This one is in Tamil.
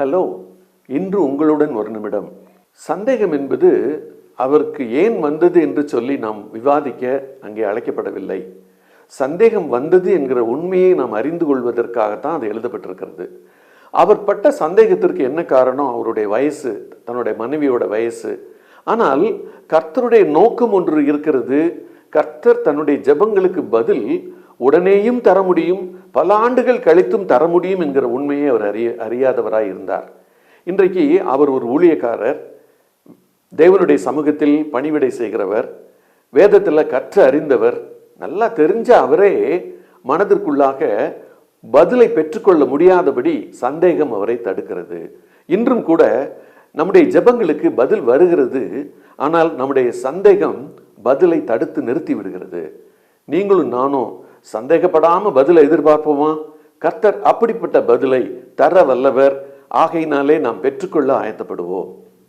ஹலோ, இன்று உங்களுடன் ஒரு நிமிடம். சந்தேகம் என்பது அவருக்கு ஏன் வந்தது என்று சொல்லி நாம் விவாதிக்க அங்கே அழைக்கப்படவில்லை. சந்தேகம் வந்தது என்கிற உண்மையை நாம் அறிந்து கொள்வதற்காகத்தான் அது எழுதப்பட்டிருக்கிறது. அவர் பட்ட சந்தேகத்திற்கு என்ன காரணம்? அவருடைய வயசு, தன்னுடைய மனைவியோட வயசு. ஆனால் கர்த்தருடைய நோக்கம் ஒன்று இருக்கிறது. கர்த்தர் தன்னுடைய ஜெபங்களுக்கு பதில் உடனேயும் தர முடியும், பல ஆண்டுகள் கழித்தும் தர முடியும் என்கிற உண்மையை அவர் அறியாதவராய் இருந்தார். இன்றைக்கு அவர் ஒரு ஊழியக்காரர், தேவனுடைய சமூகத்தில் பணிவிடை செய்கிறவர், வேதத்தில் கற்று அறிந்தவர். நல்லா தெரிஞ்ச அவரே மனதிற்குள்ளாக பதிலை பெற்றுக்கொள்ள முடியாதபடி சந்தேகம் அவரை தடுக்கிறது. இன்றும் கூட நம்முடைய ஜெபங்களுக்கு பதில் வருகிறது, ஆனால் நம்முடைய சந்தேகம் பதிலை தடுத்து நிறுத்தி விடுகிறது. நீங்களும் நானும் சந்தேகப்படாம பதிலை எதிர்பார்ப்போமா? கர்த்தர் அப்படிப்பட்ட பதிலை தர வல்லவர். ஆகையினாலே நாம் பெற்றுக்கொள்ள ஆயத்தப்படுவோம்.